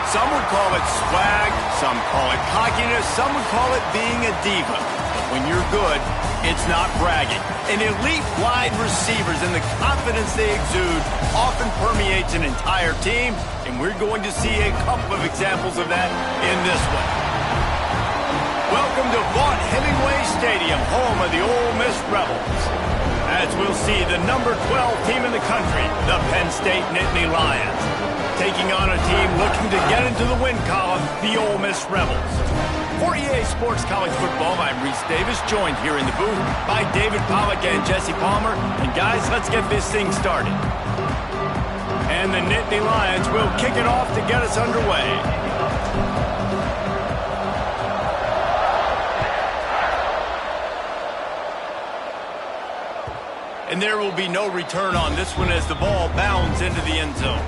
Some would call it swag, some call it cockiness, some would call it being a diva. But when you're good, it's not bragging. And elite wide receivers and the confidence they exude often permeates an entire team, and we're going to see a couple of examples of that in this one. Welcome to Vaught Hemingway Stadium, home of the Ole Miss Rebels. As we'll see, the number 12 team in the country, the Penn State Nittany Lions, taking on a team looking to get into the win column, the Ole Miss Rebels. For EA Sports College Football, I'm Reese Davis, joined here in the booth by David Pollack and Jesse Palmer. And guys, let's get this thing started. And the Nittany Lions will kick it off to get us underway. And there will be no return on this one as the ball bounds into the end zone.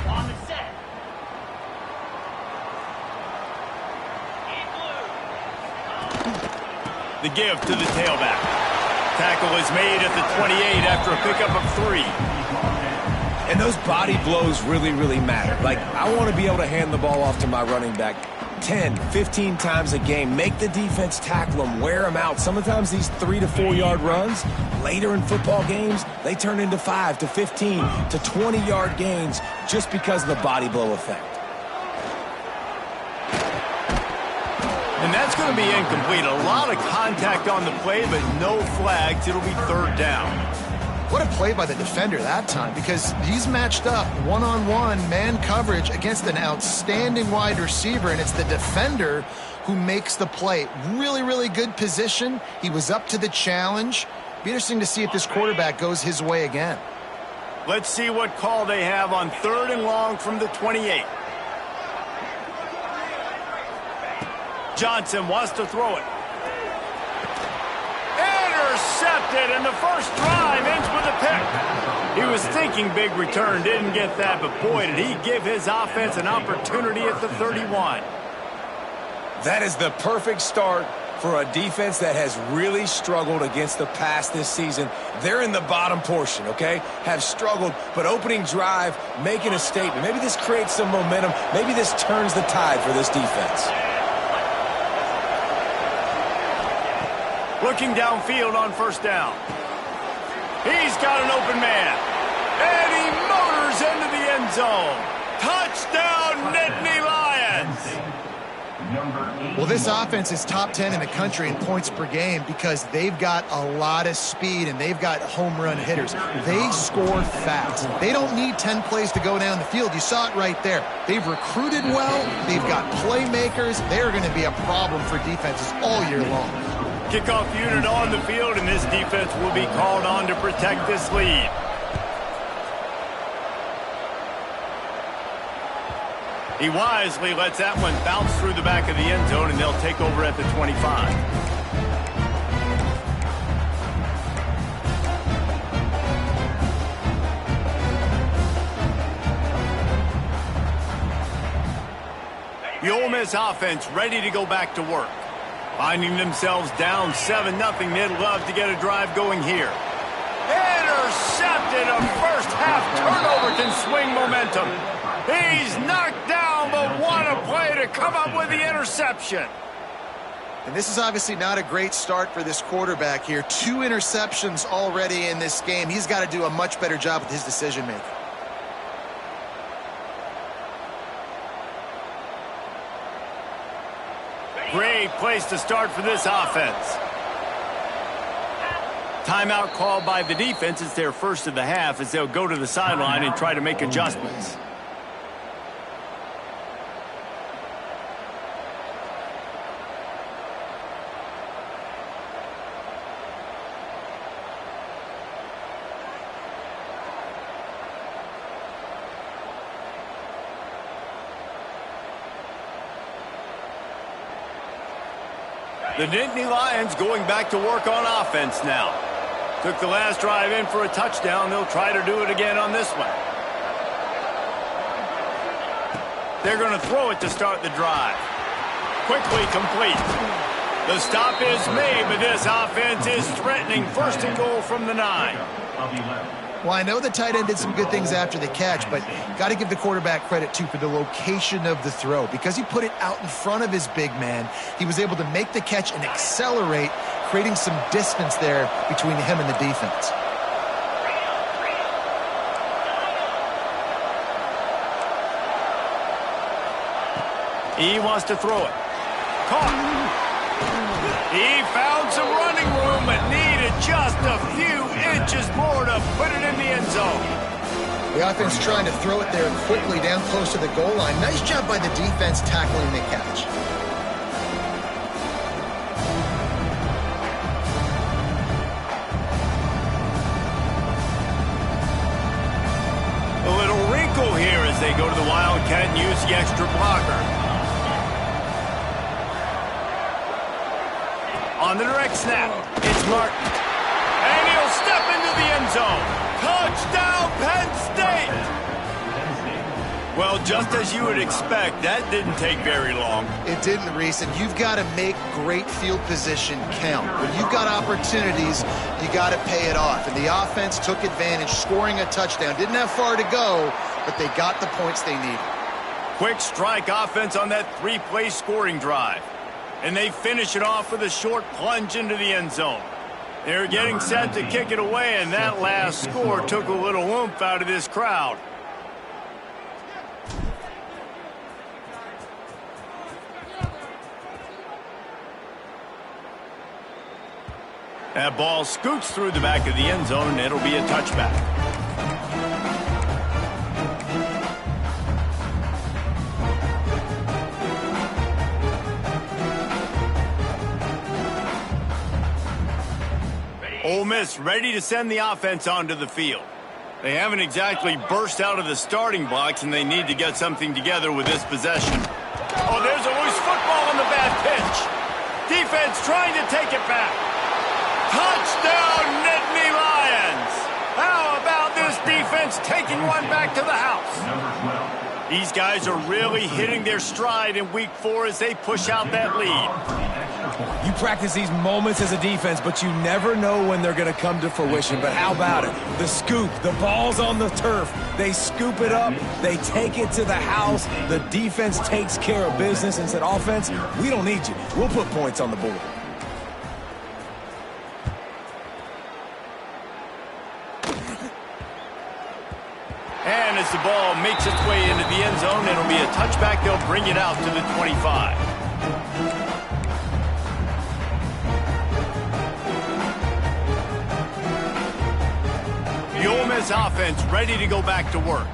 On the set. The give to the tailback. Tackle is made at the 28 after a pickup of 3. And those body blows really, really matter. Like, I want to be able to hand the ball off to my running back 10, 15 times a game. Make the defense tackle them, wear them out. Sometimes these 3 to 4 yard runs, later in football games, they turn into 5 to 15 to 20 yard gains just because of the body blow effect. And that's going to be incomplete. A lot of contact on the play, but no flags. It'll be third down. What a play by the defender that time, because he's matched up one-on-one man coverage against an outstanding wide receiver, and it's the defender who makes the play. Really, really good position. He was up to the challenge. Be interesting to see if this quarterback goes his way again. Let's see what call they have on 3rd and long from the 28. Johnson wants to throw it. Intercepted, and the first drive ends with a pick. He was thinking big return, didn't get that, but boy, did he give his offense an opportunity at the 31. That is the perfect start for a defense that has really struggled against the pass this season. They're in the bottom portion, okay? Have struggled, but opening drive, making a statement. Maybe this creates some momentum. Maybe this turns the tide for this defense. Looking downfield on first down. He's got an open man. And he motors into the end zone. Touchdown, Nittany Lions! Well, this offense is top 10 in the country in points per game because they've got a lot of speed and they've got home run hitters. They score fast. They don't need 10 plays to go down the field. You saw it right there. They've recruited well. They've got playmakers. They're going to be a problem for defenses all year long. Kickoff unit on the field, and this defense will be called on to protect this lead. He wisely lets that one bounce through the back of the end zone, and they'll take over at the 25. The Ole Miss offense ready to go back to work. Finding themselves down 7-0, they'd love to get a drive going here. Intercepted, a first half turnover can swing momentum. He's knocked down, but what a play to come up with the interception. And this is obviously not a great start for this quarterback here. 2 interceptions already in this game. He's got to do a much better job with his decision-making. Great place to start for this offense. Timeout called by the defense. It's their first of the half as they'll go to the sideline and try to make adjustments. The Nittany Lions going back to work on offense now. Took the last drive in for a touchdown. They'll try to do it again on this one. They're going to throw it to start the drive. Quickly complete. The stop is made, but this offense is threatening. First and goal from the 9. Well, I know the tight end did some good things after the catch, but got to give the quarterback credit, too, for the location of the throw. Because he put it out in front of his big man, he was able to make the catch and accelerate, creating some distance there between him and the defense. He wants to throw it. Caught. He found some running room, but needed just a few inches more to put it in the end zone. The offense trying to throw it there quickly down close to the goal line. Nice job by the defense tackling the catch. A little wrinkle here as they go to the Wildcat and use the extra blocker. On the direct snap, it's Martin. And he'll step into the end zone. Touchdown, Penn State! Well, just as you would expect, that didn't take very long. It didn't, Reese, and you've got to make great field position count. When you've got opportunities, you got to pay it off. And the offense took advantage, scoring a touchdown. Didn't have far to go, but they got the points they needed. Quick strike offense on that 3-play scoring drive. And they finish it off with a short plunge into the end zone. They're getting set to kick it away, and that last score took a little oomph out of this crowd. That ball scoots through the back of the end zone, and it'll be a touchback. Ole Miss ready to send the offense onto the field. They haven't exactly burst out of the starting blocks, and they need to get something together with this possession. Oh, there's a loose football on the bad pitch. Defense trying to take it back. Touchdown, Nittany Lions! How about this defense taking one back to the house? These guys are really hitting their stride in week 4 as they push out that lead. You practice these moments as a defense, but you never know when they're going to come to fruition. But how about it? The scoop, the ball's on the turf. They scoop it up. They take it to the house. The defense takes care of business and said, offense, we don't need you. We'll put points on the board. And as the ball makes its way into the end zone, it'll be a touchback. They'll bring it out to the 25. The Ole Miss offense ready to go back to work.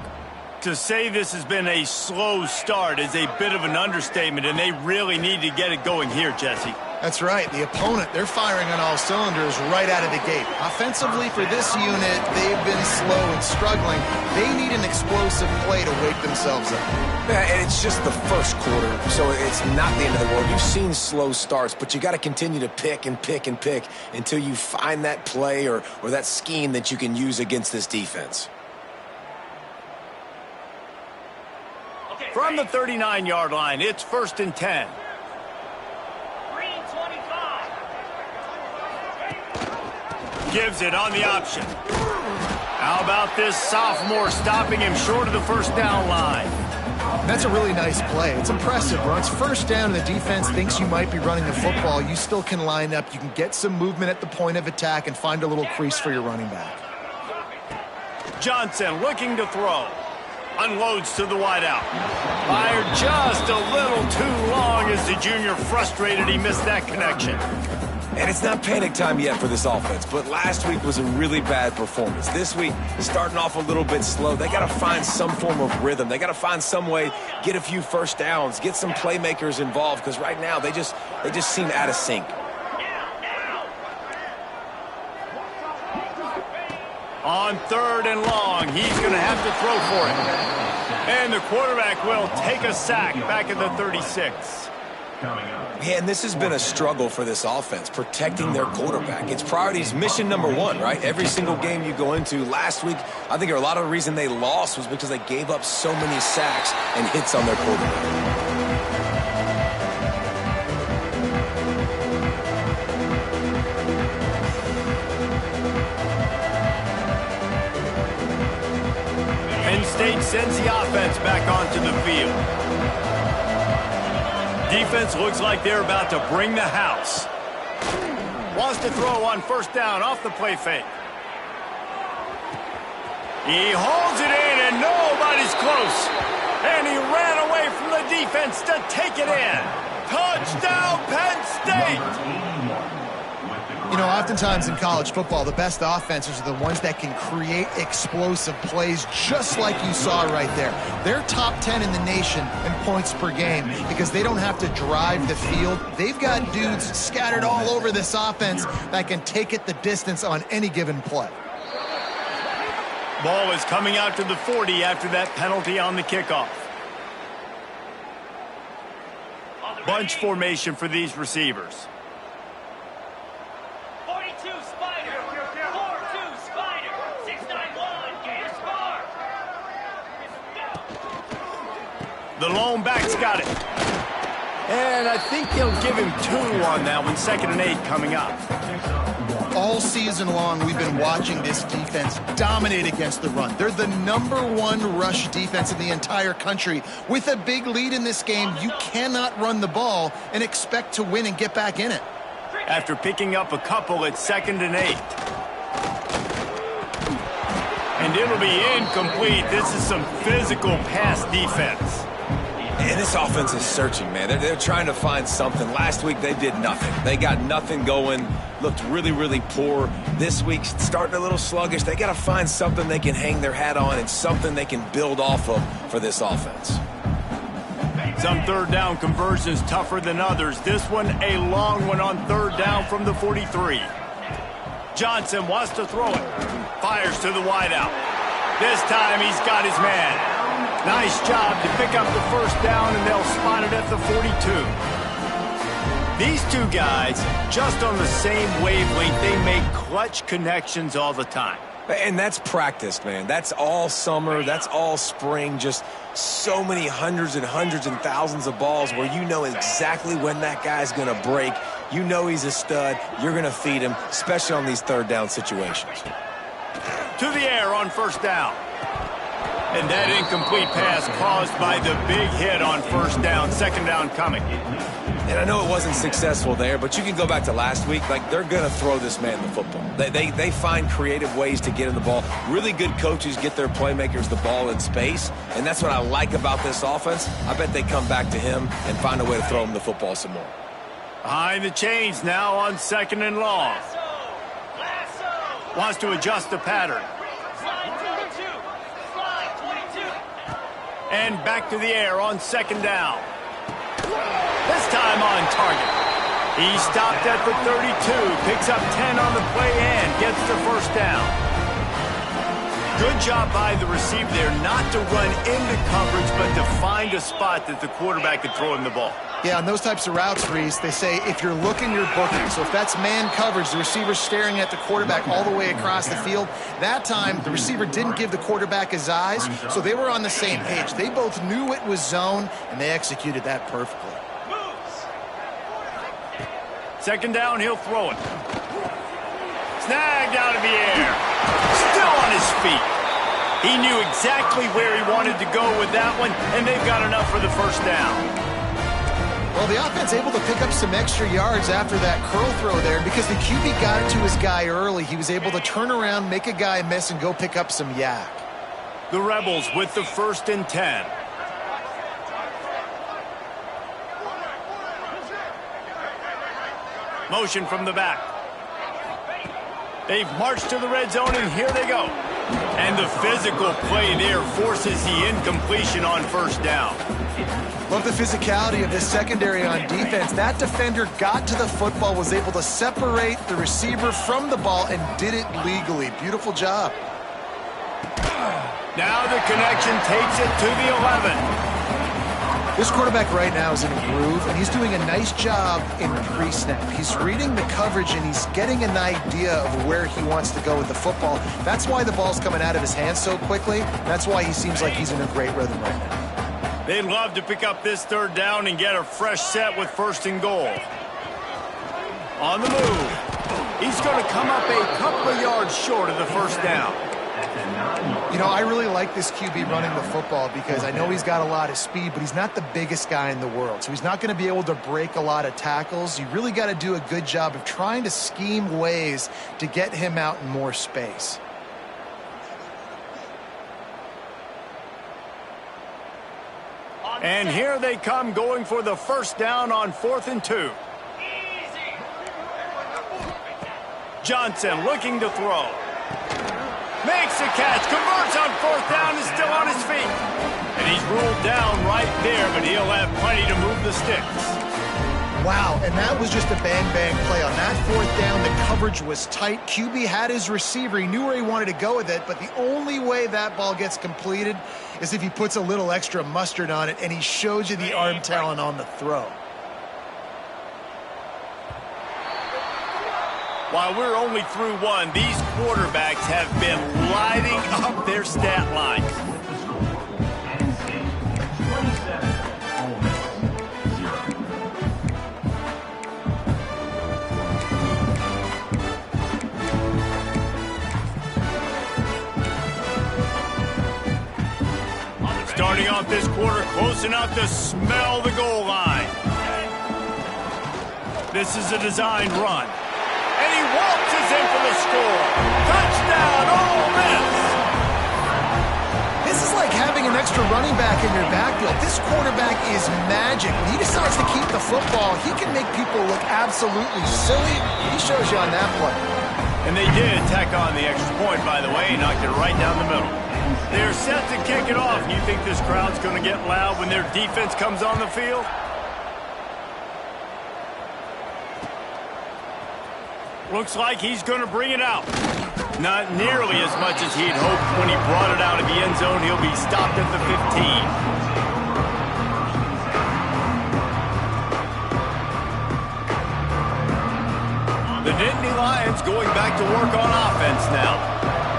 To say this has been a slow start is a bit of an understatement, and they really need to get it going here, Jesse. That's right. The opponent, they're firing on all cylinders right out of the gate. Offensively, for this unit, they've been slow and struggling. They need an explosive play to wake themselves up. Yeah, and it's just the first quarter, so it's not the end of the world. You've seen slow starts, but you got to continue to pick and pick and pick until you find that play or that scheme that you can use against this defense. From the 39-yard line, it's 1st and 10. Gives it on the option. How about this sophomore stopping him short of the first down line? That's a really nice play. It's impressive. Once first down and the defense thinks you might be running the football, you still can line up. You can get some movement at the point of attack and find a little crease for your running back. Johnson looking to throw. Unloads to the wideout. Fired just a little too long as the junior frustrated he missed that connection. And it's not panic time yet for this offense, but last week was a really bad performance. This week, starting off a little bit slow. They got to find some form of rhythm. They got to find some way, get a few first downs, get some playmakers involved, because right now they just seem out of sync. On 3rd and long, he's going to have to throw for it. And the quarterback will take a sack back at the 36. Yeah, and this has been a struggle for this offense, protecting their quarterback. It's priorities, mission number 1, right? Every single game you go into. Last week, I think a lot of the reason they lost was because they gave up so many sacks and hits on their quarterback. State sends the offense back onto the field. Defense looks like they're about to bring the house. Wants to throw on first down off the play fake. He holds it in, and nobody's close. And he ran away from the defense to take it in. Touchdown, Penn State! You know, oftentimes in college football, the best offenses are the ones that can create explosive plays, just like you saw right there. They're top 10 in the nation in points per game because they don't have to drive the field. They've got dudes scattered all over this offense that can take it the distance on any given play. Ball is coming out to the 40 after that penalty on the kickoff. Bunch formation for these receivers. 42 Spider, 4-2 Spider, 6-9-1, Gator Spar. The lone back's got it. And I think they'll give him 2 on that one. 2nd and 8 coming up. All season long, we've been watching this defense dominate against the run. They're the #1 rush defense in the entire country. With a big lead in this game, you cannot run the ball and expect to win and get back in it. After picking up a couple, it's 2nd and 8. And it'll be incomplete. This is some physical pass defense. And this offense is searching, man. They're trying to find something. Last week, they did nothing. They got nothing going, looked really, really poor. This week, starting a little sluggish. They got to find something they can hang their hat on and something they can build off of for this offense. Some third down conversions tougher than others. This one, a long one on 3rd down from the 43. Johnson wants to throw it. Fires to the wideout. This time, he's got his man. Nice job to pick up the 1st down, and they'll spot it at the 42. These two guys, just on the same wavelength, they make clutch connections all the time. And that's practiced, man. That's all summer. That's all spring. Just so many hundreds and thousands of balls where you know exactly when that guy's going to break. You know he's a stud. You're going to feed him, especially on these 3rd down situations. To the air on 1st down. And that incomplete pass caused by the big hit on 1st down. 2nd down coming. And I know it wasn't successful there, but you can go back to last week. Like, they're going to throw this man the football. They find creative ways to get in the ball. Really good coaches get their playmakers the ball in space, and that's what I like about this offense. I bet they come back to him and find a way to throw him the football some more. Behind the chains now on 2nd and long. Wants to adjust the pattern. And back to the air on 2nd down. This time on target. He stopped at the 32, picks up 10 on the play and gets the 1st down. Good job by the receiver there not to run into coverage, but to find a spot that the quarterback could throw him the ball. Yeah, on those types of routes, Reese, they say if you're looking, you're booking. So if that's man coverage, the receiver's staring at the quarterback all the way across the field. That time, the receiver didn't give the quarterback his eyes, so they were on the same page. They both knew it was zone, and they executed that perfectly. 2nd down, he'll throw it. Snagged out of the air. Still on his feet. He knew exactly where he wanted to go with that one, and they've got enough for the 1st down. Well, the offense able to pick up some extra yards after that curl throw there because the QB got it to his guy early. He was able to turn around, make a guy miss, and go pick up some yak. The Rebels with the 1st and 10. Motion from the back. They've marched to the red zone, and here they go. And the physical play there forces the incompletion on 1st down. Love the physicality of this secondary on defense. That defender got to the football, was able to separate the receiver from the ball, and did it legally. Beautiful job. Now the connection takes it to the 11. This quarterback right now is in a groove, and he's doing a nice job in pre-snap. He's reading the coverage, and he's getting an idea of where he wants to go with the football. That's why the ball's coming out of his hands so quickly. That's why he seems like he's in a great rhythm right now. They'd love to pick up this 3rd down and get a fresh set with 1st and goal. On the move. He's going to come up a couple of yards short of the 1st down. You You know, I really like this QB running the football because I know he's got a lot of speed, but he's not the biggest guy in the world. So he's not going to be able to break a lot of tackles. You really got to do a good job of trying to scheme ways to get him out in more space. And here they come going for the first down on 4th and 2. Johnson looking to throw. Makes a catch, converts on 4th down, is still on his feet. And he's ruled down right there, but he'll have plenty to move the sticks. Wow, and that was just a bang-bang play. On that 4th down, the coverage was tight. QB had his receiver. He knew where he wanted to go with it, but the only way that ball gets completed is if he puts a little extra mustard on it, and he shows you the arm talent on the throw. While we're only through one, these quarterbacks have been lighting up their stat line. Starting off this quarter close enough to smell the goal line. This is a designed run. And he waltzes in for the score. Touchdown, Ole Miss! This is like having an extra running back in your backfield. This quarterback is magic. When he decides to keep the football, he can make people look absolutely silly. He shows you on that play. And they did tack on the extra point, by the way. Knocked it right down the middle. They're set to kick it off. You think this crowd's going to get loud when their defense comes on the field? Looks like he's going to bring it out. Not nearly as much as he'd hoped when he brought it out of the end zone. He'll be stopped at the 15. The Nittany Lions going back to work on offense now.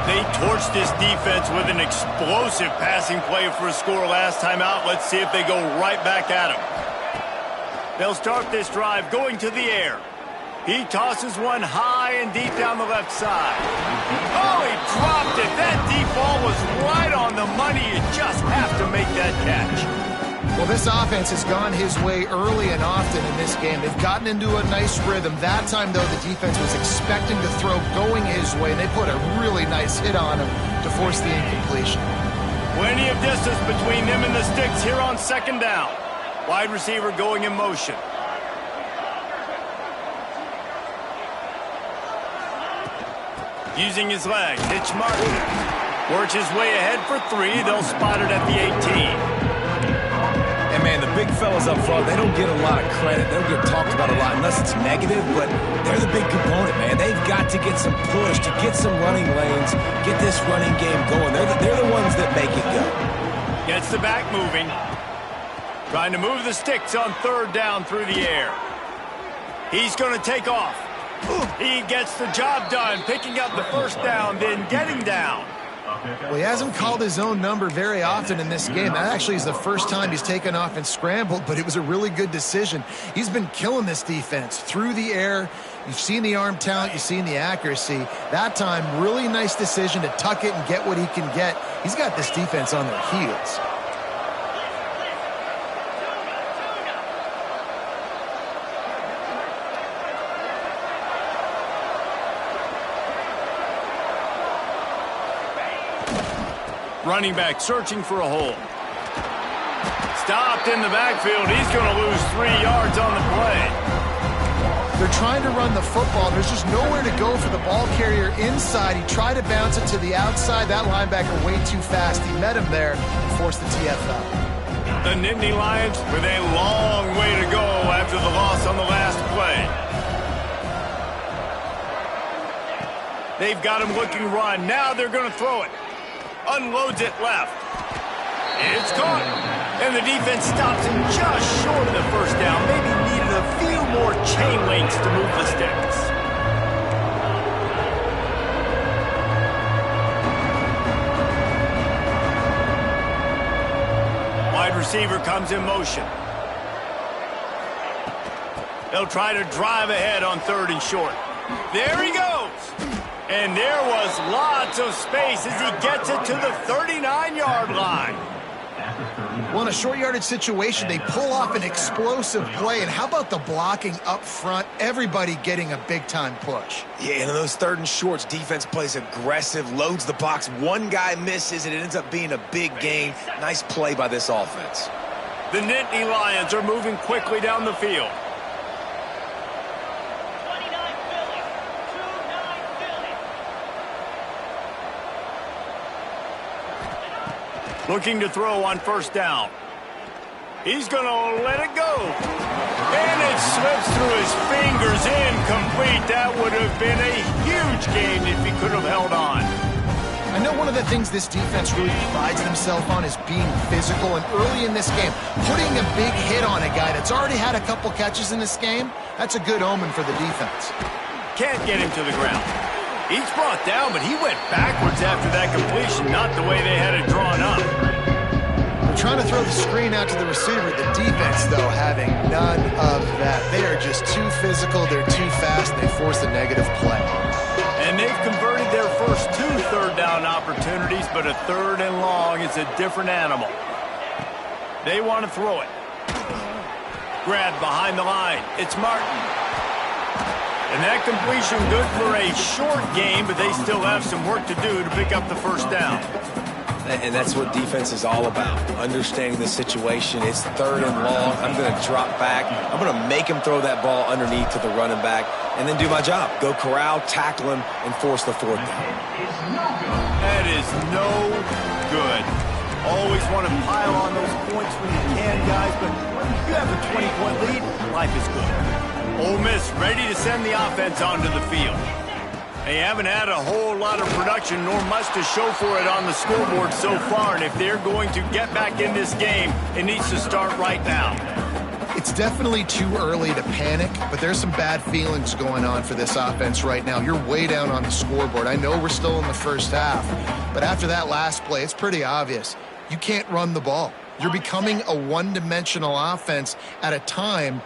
They torched this defense with an explosive passing play for a score last time out. Let's see if they go right back at him. They'll start this drive going to the air. He tosses one high and deep down the left side. Oh, he dropped it. That deep ball was right on the money. You just have to make that catch. Well, this offense has gone his way early and often in this game. They've gotten into a nice rhythm. That time, though, the defense was expecting to throw going his way, and they put a really nice hit on him to force the incompletion. Plenty of distance between them and the sticks here on 2nd down. Wide receiver going in motion. Using his legs, it's Martin. Works his way ahead for 3. They'll spot it at the 18. And, man, the big fellas up front, they don't get a lot of credit. They don't get talked about a lot unless it's negative, but they're the big component, man. They've got to get some push, to get some running lanes, get this running game going. They're the ones that make it go. Gets the back moving. Trying to move the sticks on 3rd down through the air. He's going to take off. He gets the job done, picking up the 1st down, then getting down. Well, he hasn't called his own number very often in this game. That actually is the first time he's taken off and scrambled, but it was a really good decision. He's been killing this defense through the air. You've seen the arm talent, you've seen the accuracy. That time, really nice decision to tuck it and get what he can get. He's got this defense on their heels. Running back searching for a hole. Stopped in the backfield. He's going to lose 3 yards on the play. They're trying to run the football. There's just nowhere to go for the ball carrier inside. He tried to bounce it to the outside. That linebacker way too fast. He met him there and forced the TFL. The Nittany Lions with a long way to go after the loss on the last play. They've got him looking run. Now they're going to throw it. Unloads it left. It's caught. And the defense stops him just short of the 1st down. Maybe needed a few more chain links to move the sticks. Wide receiver comes in motion. They'll try to drive ahead on 3rd and short. There he goes. And there was lots of space as he gets it to the 39-yard line. Well, in a short yardage situation, they pull off an explosive play. And how about the blocking up front? Everybody getting a big-time push. Yeah, and in those 3rd and shorts, defense plays aggressive, loads the box. One guy misses, and it ends up being a big gain. Nice play by this offense. The Nittany Lions are moving quickly down the field. 29 Philly. 2-9 Philly. Looking to throw on 1st down. He's going to let it go. And it slips through his fingers, incomplete. That would have been a huge gain if he could have held on. I know one of the things this defense really prides themselves on is being physical, and early in this game, putting a big hit on a guy that's already had a couple catches in this game, that's a good omen for the defense. Can't get him to the ground. He's brought down, but he went backwards after that completion, not the way they had it drawn up. They're trying to throw the screen out to the receiver. The defense, though, having none of that. They are just too physical, they're too fast, and they force a negative play. And they've converted their first 2 3rd down opportunities, but a 3rd and long is a different animal. They want to throw it. Grabbed behind the line. It's Martin. And that completion good for a short game, but they still have some work to do to pick up the 1st down. And that's what defense is all about, understanding the situation. It's 3rd and long. I'm going to drop back. I'm going to make him throw that ball underneath to the running back and then do my job. Go corral, tackle him, and force the 4th down. That is no good. Always want to pile on those points when you can, guys, but when you have a 20-point lead, life is good. Ole Miss ready to send the offense onto the field. They haven't had a whole lot of production nor much to show for it on the scoreboard so far, and if they're going to get back in this game, it needs to start right now. It's definitely too early to panic, but there's some bad feelings going on for this offense right now. You're way down on the scoreboard. I know we're still in the 1st half, but after that last play, it's pretty obvious. You can't run the ball. You're becoming a one-dimensional offense at a time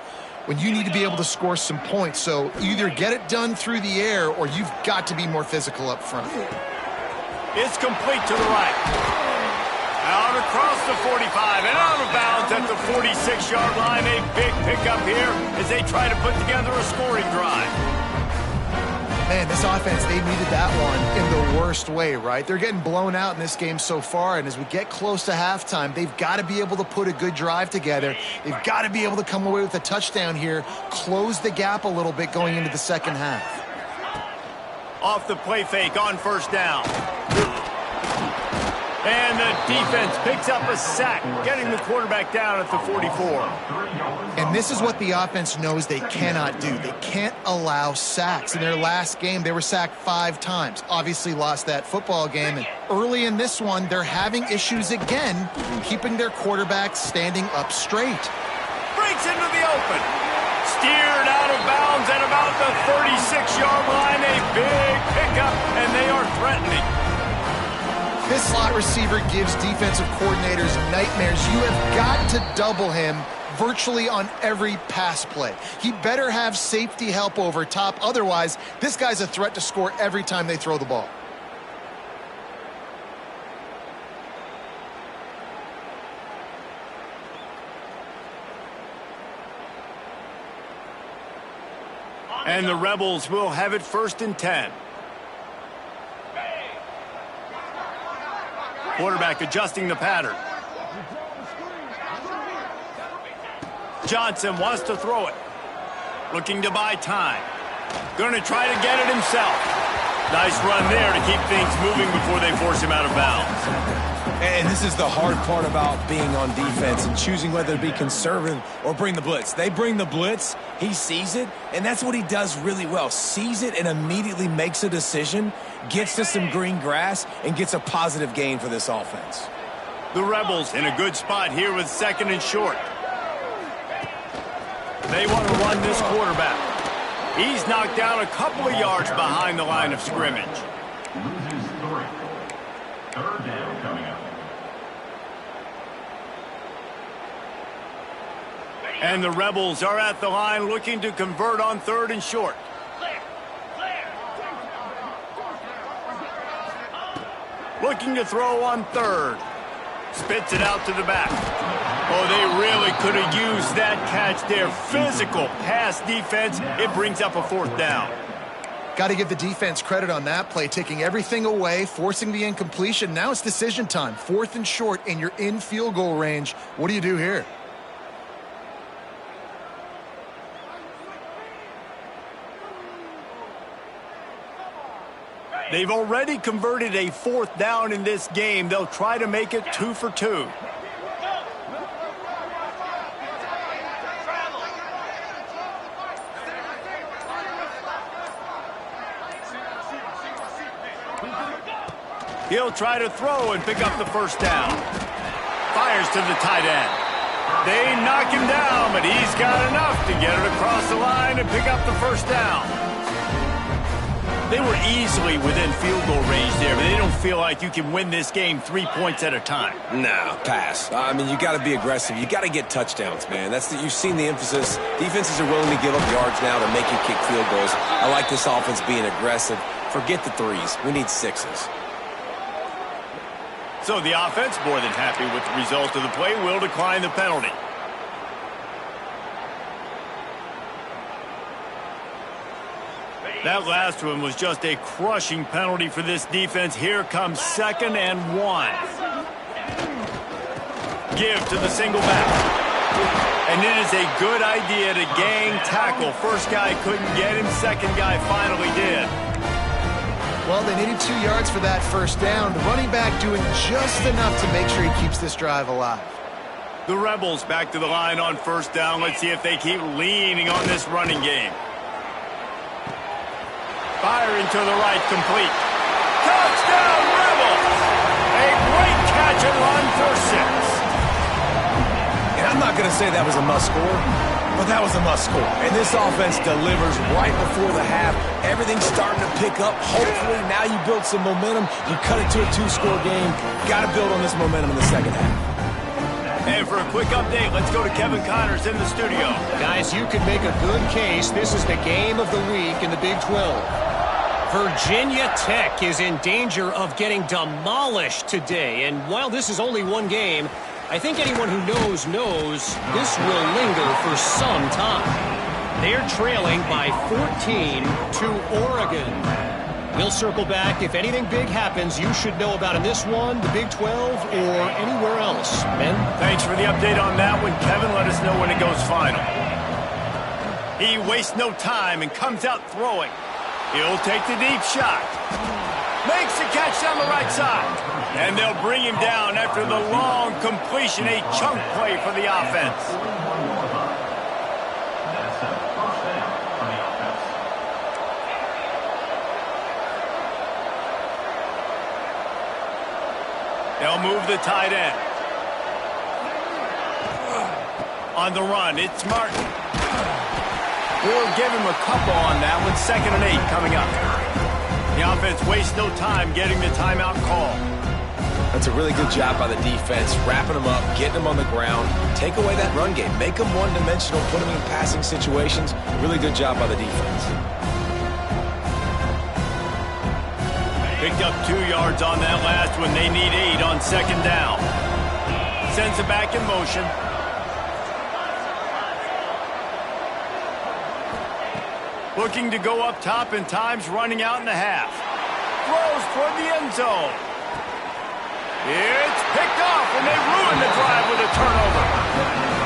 when you need to be able to score some points. So either get it done through the air or you've got to be more physical up front. It's complete to the right. Out across the 45 and out of bounds at the 46-yard line. A big pickup here as they try to put together a scoring drive. Man, this offense, they needed that one in the worst way, right? They're getting blown out in this game so far, and as we get close to halftime, they've got to be able to put a good drive together. They've got to be able to come away with a touchdown here, close the gap a little bit going into the 2nd half. Off the play fake on 1st down. And the defense picks up a sack, getting the quarterback down at the 44. And this is what the offense knows they cannot do. They can't allow sacks. In their last game, they were sacked 5 times. Obviously lost that football game. And early in this one, they're having issues again, keeping their quarterback standing up straight. Breaks into the open. Steered out of bounds at about the 36-yard line. A big pickup, and they are threatening. This slot receiver gives defensive coordinators nightmares. You have got to double him virtually on every pass play. He better have safety help over top. Otherwise, this guy's a threat to score every time they throw the ball. And the Rebels will have it 1st and 10. Quarterback adjusting the pattern. Johnson wants to throw it. Looking to buy time. Going to try to get it himself. Nice run there to keep things moving before they force him out of bounds. And this is the hard part about being on defense and choosing whether to be conservative or bring the blitz. They bring the blitz, he sees it, and that's what he does really well. Sees it and immediately makes a decision, gets to some green grass, and gets a positive gain for this offense. The Rebels in a good spot here with 2nd and short. They want to run this quarterback. He's knocked down a couple of yards behind the line of scrimmage. Loses 3. 3rd down coming up. And the Rebels are at the line looking to convert on 3rd and short. Clear. Clear. looking to throw on third. Spits it out to the back. Oh, they really could have used that catch there. Physical pass defense. It brings up a fourth down. Got to give the defense credit on that play, taking everything away, forcing the incompletion. Now it's decision time. 4th and short, and you're in field goal range. What do you do here? They've already converted a 4th down in this game. They'll try to make it 2 for 2. He'll try to throw and pick up the first down. Fires to the tight end. They knock him down, but he's got enough to get it across the line and pick up the first down. They were easily within field goal range there, but they don't feel like you can win this game 3 points at a time. No, pass. I mean, you got to be aggressive. You got to get touchdowns, man. You've seen the emphasis. Defenses are willing to give up yards now to make you kick field goals. I like this offense being aggressive. Forget the 3s. We need 6s. So the offense, more than happy with the result of the play, will decline the penalty. That last one was just a crushing penalty for this defense. Here comes 2nd and 1. Give to the single back. And it is a good idea to gang tackle. First guy couldn't get him. Second guy finally did. Well, they needed 2 yards for that first down. The running back doing just enough to make sure he keeps this drive alive. The Rebels back to the line on first down. Let's see if they keep leaning on this running game. Firing to the right, complete. Touchdown, Rebels! A great catch and run for 6. And I'm not going to say that was a must score, but that was a must score. And this offense delivers right before the half. Everything's starting to pick up. Hopefully, now you build some momentum. You cut it to a 2-score game. Got to build on this momentum in the second half. And for a quick update, let's go to Kevin Connors in the studio. Guys, you could make a good case. This is the game of the week in the Big 12. Virginia Tech is in danger of getting demolished today. And while this is only one game, I think anyone who knows this will linger for some time. They're trailing by 14 to Oregon. We'll circle back. If anything big happens, you should know about in this one, the Big 12, or anywhere else. Ben? Thanks for the update on that one, Kevin. Let us know when it goes final. He wastes no time and comes out throwing. He'll take the deep shot. Makes the catch down the right side. And they'll bring him down after the long completion, a chunk play for the offense. That's a first down for the offense. They'll move the tight end. On the run, it's Martin. We'll give him a couple on that one. 2nd and 8 coming up. The offense wastes no time getting the timeout call. That's a really good job by the defense, wrapping them up, getting them on the ground. Take away that run game. Make them one-dimensional, put them in passing situations. Really good job by the defense. Picked up 2 yards on that last one. They need 8 on 2nd down. Sends it back in motion. Looking to go up top, and time's running out in the half. Throws toward the end zone. It's picked off, and they ruin the drive with a turnover.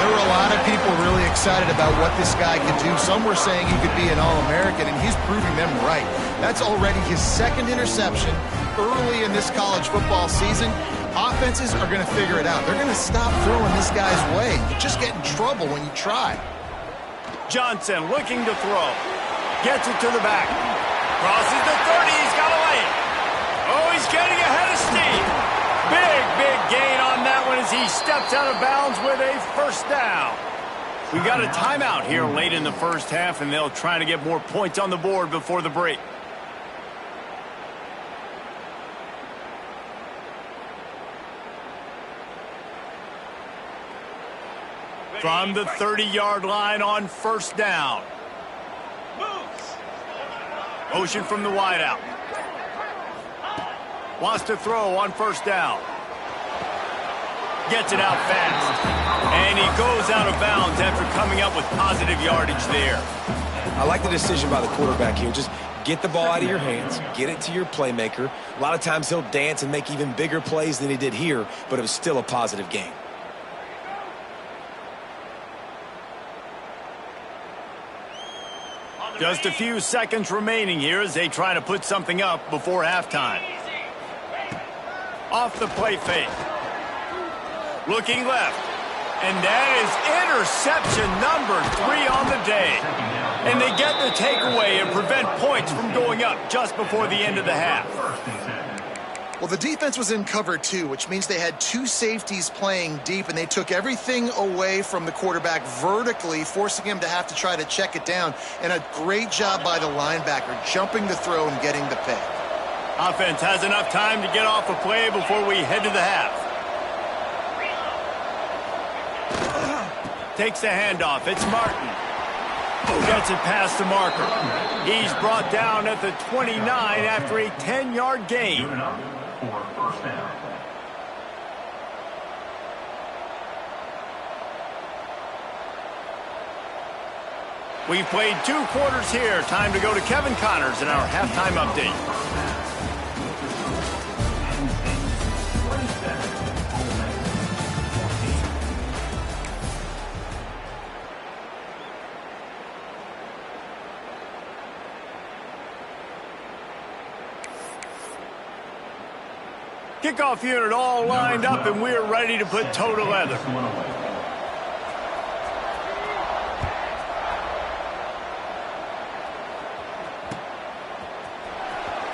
There were a lot of people really excited about what this guy could do. Some were saying he could be an All-American, and he's proving them right. That's already his 2nd interception early in this college football season. Offenses are going to figure it out. They're going to stop throwing this guy's way. You just get in trouble when you try. Johnson looking to throw. Gets it to the back. Crosses the 30. He's got to lay it. Oh, he's getting ahead of steam. Big gain on that one as he steps out of bounds with a first down. We got a timeout here late in the first half, and they'll try to get more points on the board before the break. From the 30-yard line on first down. Motion from the wideout. Wants to throw on first down. Gets it out fast. And he goes out of bounds after coming up with positive yardage there. I like the decision by the quarterback here. Just get the ball out of your hands, get it to your playmaker. A lot of times he'll dance and make even bigger plays than he did here, but it was still a positive game. Just a few seconds remaining here as they try to put something up before halftime. Off the play fake. Looking left. And that is interception number 3 on the day. And they get the takeaway and prevent points from going up just before the end of the half. Well, the defense was in cover 2, which means they had 2 safeties playing deep, and they took everything away from the quarterback vertically, forcing him to have to try to check it down. And a great job by the linebacker, jumping the throw and getting the pick. Offense has enough time to get off a play before we head to the half. Takes the handoff. It's Martin. Gets it past the marker. He's brought down at the 29 after a 10-yard gain. For first down. We've played 2 quarters here. Time to go to Kevin Connors in our halftime update. Kickoff unit all lined up, and we're ready to put toe to leather.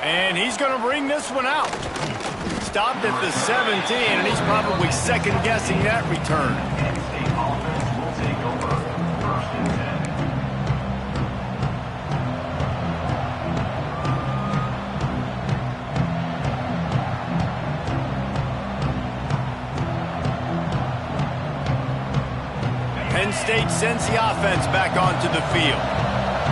And he's going to bring this one out. Stopped at the 17, and he's probably second-guessing that return. Penn State offense will take over first and 10. Penn State sends the offense back onto the field.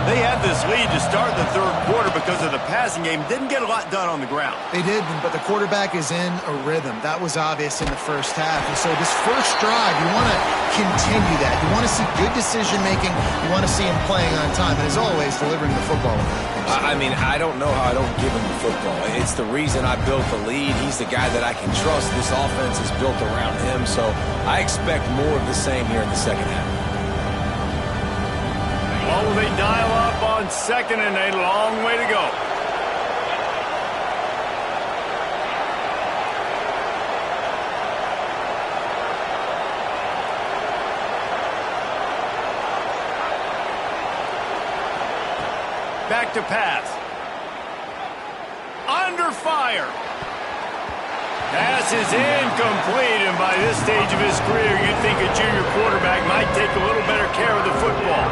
They had this lead to start the third quarter because of the passing game. Didn't get a lot done on the ground. They did, but the quarterback is in a rhythm. That was obvious in the first half. And so this first drive, you want to continue that. You want to see good decision-making. You want to see him playing on time. And as always, delivering the football. I mean, I don't know how I don't give him the football. It's the reason I built the lead. He's the guy that I can trust. This offense is built around him. So I expect more of the same here in the second half. Oh, they dial up on second and a long way to go. Back to pass. Under fire. Pass is incomplete, and by this stage of his career, you'd think a junior quarterback might take a little better care of the football.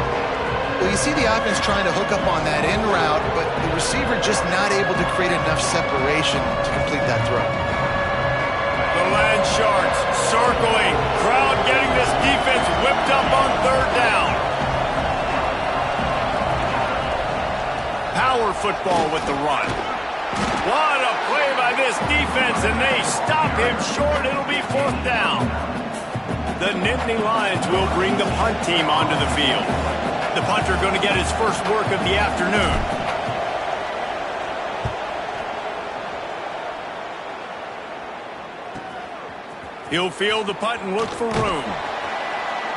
Well, you see the offense trying to hook up on that in route, but the receiver just not able to create enough separation to complete that throw. The Land Sharks circling. Crowd getting this defense whipped up on third down. Power football with the run. What a play by this defense, and they stop him short. It'll be fourth down. The Nittany Lions will bring the punt team onto the field. The punter going to get his first work of the afternoon. He'll field the punt and look for room.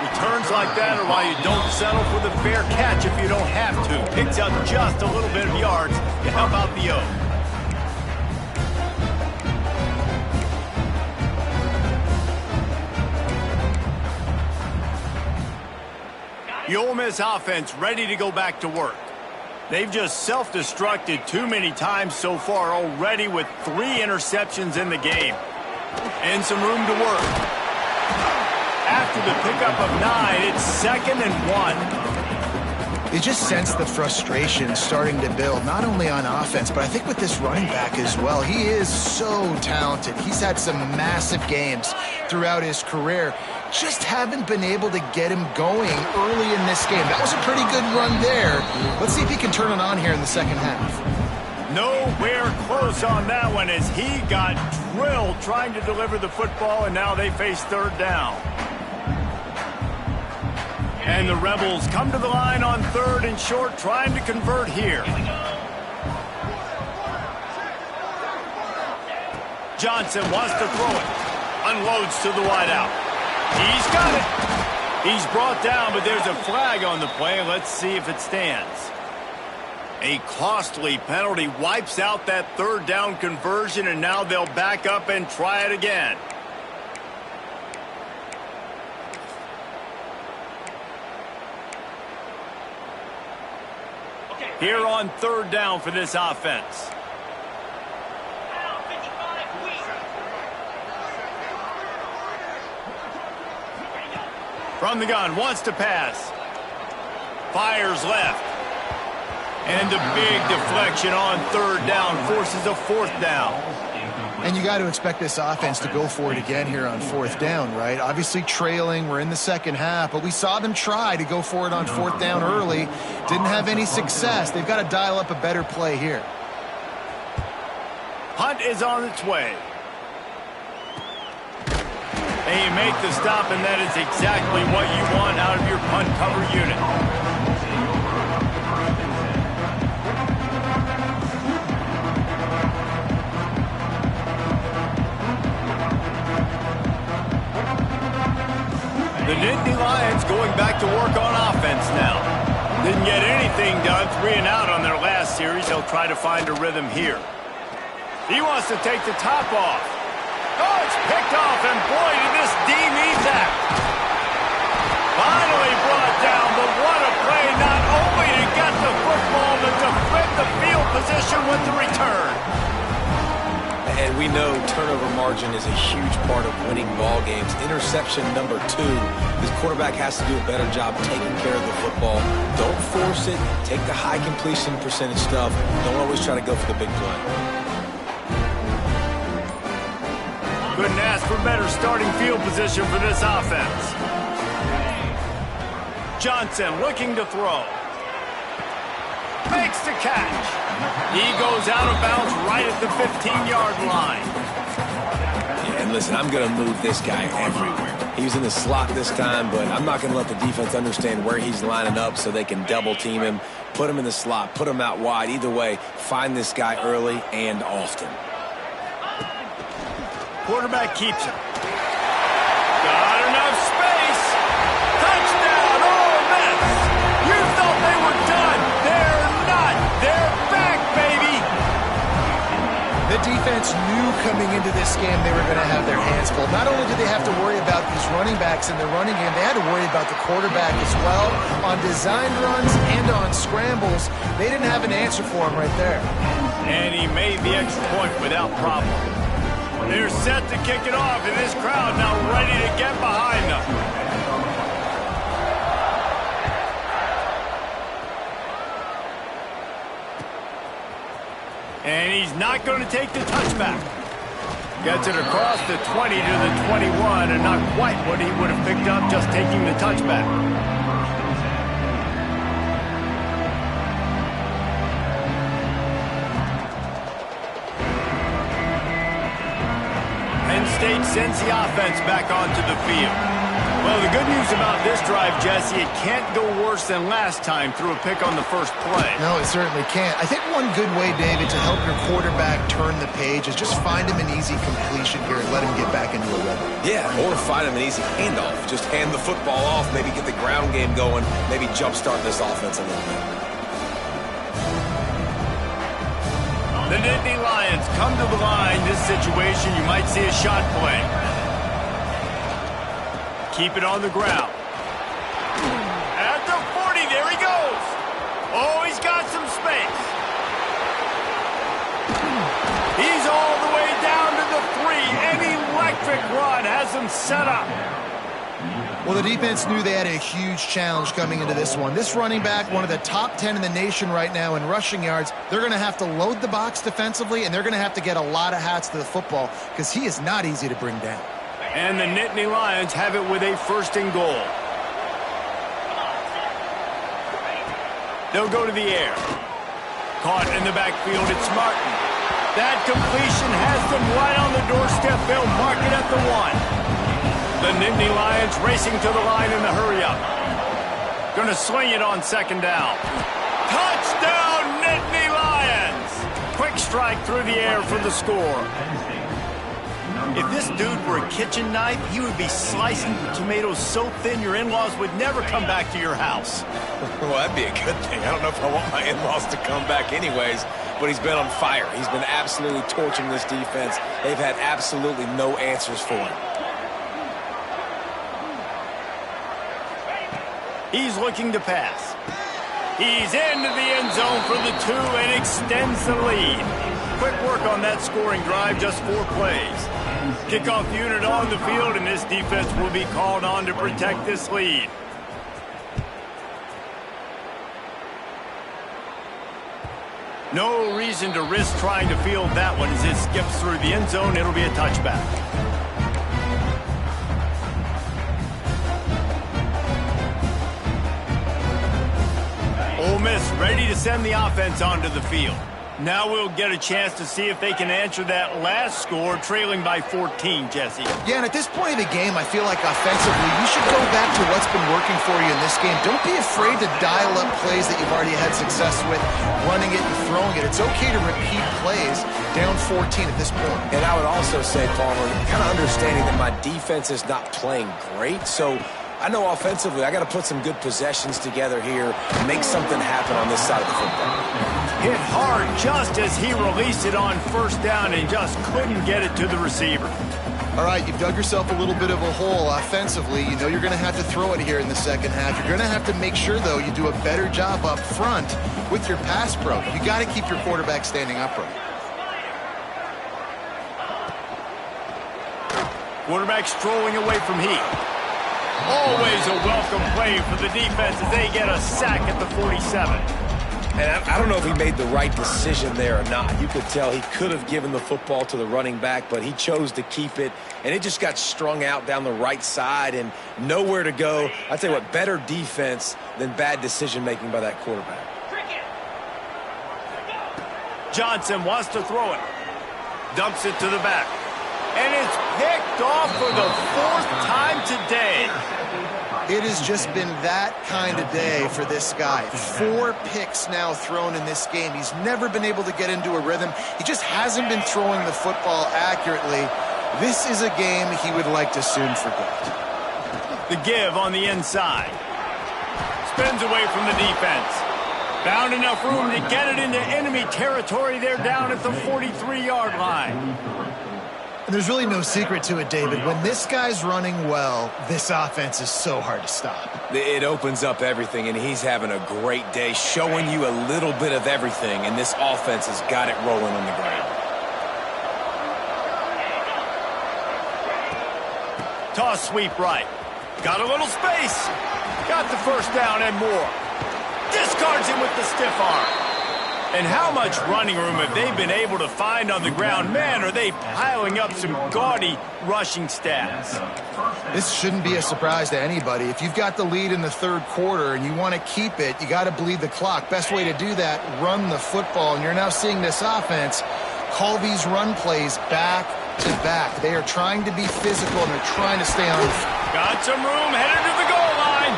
Returns like that are why you don't settle for the fair catch if you don't have to. Picks up just a little bit of yards to help out the O. The Ole Miss offense ready to go back to work. They've just self-destructed too many times so far already with 3 interceptions in the game. And some room to work. After the pickup of 9, it's 2nd and 1. You just sense the frustration starting to build, not only on offense, but I think with this running back as well. He is so talented. He's had some massive games throughout his career. Just haven't been able to get him going early in this game. That was a pretty good run there. Let's see if he can turn it on here in the second half. Nowhere close on that one as he got drilled trying to deliver the football, and now they face third down. And the Rebels come to the line on third and short, trying to convert here. Johnson wants to throw it. Unloads to the wideout. He's got it. He's brought down, but there's a flag on the play. Let's see if it stands. A costly penalty wipes out that third down conversion, and now they'll back up and try it again. Here on third down for this offense. From the gun, wants to pass. Fires left. And a big deflection on third down forces a fourth down. And you got to expect this offense to go for it again here on fourth down, right? Obviously trailing, we're in the second half, but we saw them try to go for it on fourth down early. Didn't have any success. They've got to dial up a better play here. Punt is on its way. And you make the stop, and that is exactly what you want out of your punt cover unit. The Nittany Lions going back to work on offense now. Didn't get anything done, 3 and out on their last series. They'll try to find a rhythm here. He wants to take the top off. Oh, it's picked off, and boy, did this D need that. Finally brought down, but what a play, not only to get the football, but to flip the field position with the return. And we know turnover margin is a huge part of winning ball games. Interception number 2. This quarterback has to do a better job taking care of the football. Don't force it. Take the high completion percentage stuff. Don't always try to go for the big play. Couldn't ask for better starting field position for this offense. Johnson looking to throw. Makes the catch. He goes out of bounds right at the 15-yard line. Yeah, and listen, I'm going to move this guy everywhere. He's in the slot this time, but I'm not going to let the defense understand where he's lining up so they can double team him, put him in the slot, put him out wide. Either way, find this guy early and often. Quarterback keeps him. Got enough space. Touchdown, Ole Miss. You thought they were done. They're not. They're back, baby. The defense knew coming into this game they were going to have their hands full. Not only did they have to worry about these running backs in the running game, they had to worry about the quarterback as well. On design runs and on scrambles, they didn't have an answer for him right there. And he made the extra point without problem. They're set to kick it off, and this crowd now ready to get behind them. And he's not going to take the touchback. Gets it across the 20 to the 21, and not quite what he would have picked up just taking the touchback. Penn State sends the offense back onto the field. Well, the good news about this drive, Jesse, it can't go worse than last time through a pick on the first play. No, it certainly can't. I think one good way, David, to help your quarterback turn the page is just find him an easy completion here and let him get back into a rhythm. Yeah, or find him an easy handoff. Just hand the football off, maybe get the ground game going, maybe jumpstart this offense a little bit. The Nittany Lions come to the line. This situation, you might see a shot play. Keep it on the ground. At the 40, there he goes. Oh, he's got some space. He's all the way down to the 3. An electric run has him set up. Well, the defense knew they had a huge challenge coming into this one. This running back, one of the top 10 in the nation right now in rushing yards, they're going to have to load the box defensively, and they're going to have to get a lot of hats to the football because he is not easy to bring down. And the Nittany Lions have it with a 1st and goal. They'll go to the air. Caught in the backfield, it's Martin. That completion has them right on the doorstep. They'll mark it at the 1. The Nittany Lions racing to the line in the hurry-up. Gonna swing it on 2nd down. Touchdown, Nittany Lions! Quick strike through the air for the score. If this dude were a kitchen knife, he would be slicing the tomatoes so thin your in-laws would never come back to your house. Well, that'd be a good thing. I don't know if I want my in-laws to come back anyways, but he's been on fire. He's been absolutely torching this defense. They've had absolutely no answers for him. He's looking to pass. He's into the end zone for the 2 and extends the lead. Quick work on that scoring drive, just 4 plays. Kickoff unit on the field, and this defense will be called on to protect this lead. No reason to risk trying to field that one as it skips through the end zone. It'll be a touchback. Ole Miss ready to send the offense onto the field. Now we'll get a chance to see if they can answer that last score, trailing by 14, Jesse. Yeah, and at this point of the game, I feel like offensively, you should go back to what's been working for you in this game. Don't be afraid to dial up plays that you've already had success with, running it and throwing it. It's okay to repeat plays down 14 at this point. And I would also say, Palmer, kind of understanding that my defense is not playing great, so I know offensively I got to put some good possessions together here, make something happen on this side of the football. Hit hard just as he released it on 1st down and just couldn't get it to the receiver. All right, you've dug yourself a little bit of a hole offensively. You know you're going to have to throw it here in the second half. You're going to have to make sure, though, you do a better job up front with your pass pro. You got to keep your quarterback standing upright. Quarterback strolling away from Heath. Always a welcome play for the defense as they get a sack at the 47. And I don't know if he made the right decision there or not. You could tell he could have given the football to the running back, but he chose to keep it, and it just got strung out down the right side and nowhere to go. I tell you what, better defense than bad decision-making by that quarterback. Johnson wants to throw it. Dumps it to the back. And it's picked off for the 4th time today. It has just been that kind of day for this guy. 4 picks now thrown in this game. He's never been able to get into a rhythm. He just hasn't been throwing the football accurately. This is a game he would like to soon forget. The give on the inside. Spins away from the defense. Found enough room to get it into enemy territory. They're down at the 43-yard line. And there's really no secret to it, David. When this guy's running well, this offense is so hard to stop. It opens up everything, and he's having a great day, showing you a little bit of everything, and this offense has got it rolling on the ground. Toss sweep right. Got a little space. Got the 1st down and more. Discards him with the stiff arm. And how much running room have they been able to find on the ground? Man, are they piling up some gaudy rushing stats. This shouldn't be a surprise to anybody. If you've got the lead in the 3rd quarter and you want to keep it, you got to bleed the clock. Best way to do that, run the football. And you're now seeing this offense call these run plays back to back. They are trying to be physical, and they're trying to stay on the field. Got some room, headed to the goal line.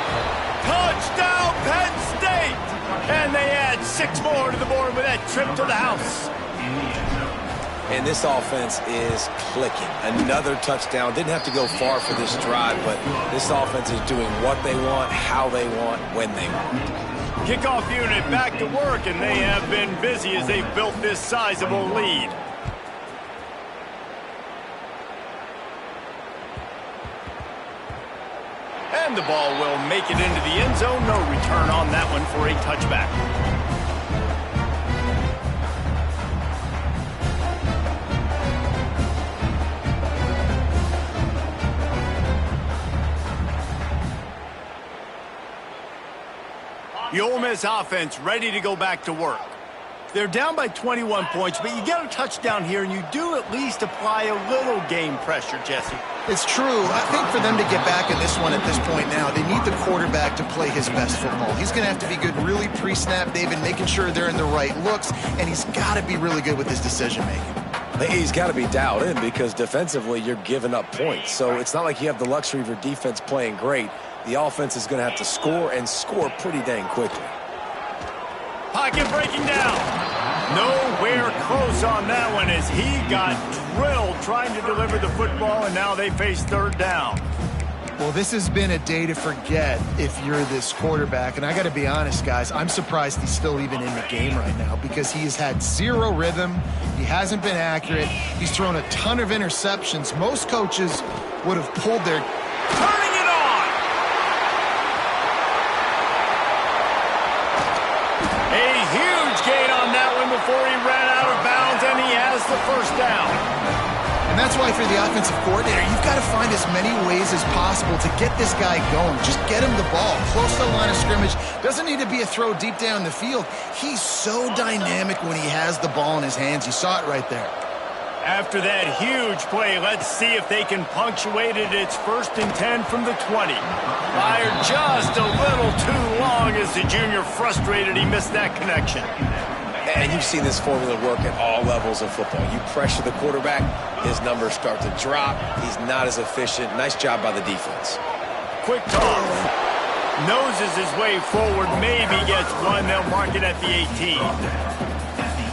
Touchdown, Penn State! And they add 6 more to the board with that trip to the house. And this offense is clicking. Another touchdown. Didn't have to go far for this drive, but this offense is doing what they want, how they want, when they want. Kickoff unit back to work, and they have been busy as they've built this sizable lead. And the ball will make it into the end zone. No return on that one for a touchback. The Ole Miss offense ready to go back to work. They're down by 21 points, but you get a touchdown here, and you do at least apply a little game pressure, Jesse. It's true. I think for them to get back in this one at this point now, they need the quarterback to play his best football. He's going to have to be good really pre-snap, David, making sure they're in the right looks, and he's got to be really good with his decision-making. He's got to be dialed in because defensively you're giving up points. So it's not like you have the luxury of your defense playing great. The offense is going to have to score and score pretty dang quickly. Pocket breaking down. Nowhere close on that one as he got drilled trying to deliver the football, and now they face third down. Well, this has been a day to forget if you're this quarterback. And I got to be honest, guys, I'm surprised he's still even in the game right now because he has had zero rhythm. He hasn't been accurate. He's thrown a ton of interceptions. Most coaches would have pulled their... Turning it on! A huge gain on that one before he ran out of bounds, and he has the first down. And that's why for the offensive coordinator, you've got to find as many ways as possible to get this guy going. Just get him the ball close to the line of scrimmage. Doesn't need to be a throw deep down the field. He's so dynamic when he has the ball in his hands. You saw it right there. After that huge play, let's see if they can punctuate it. It's 1st and 10 from the 20. Fired just a little too long as the junior frustrated he missed that connection. And you've seen this formula work at all levels of football. You pressure the quarterback, his numbers start to drop. He's not as efficient. Nice job by the defense. Quick toss. Noses his way forward, maybe gets one. They'll mark it at the 18.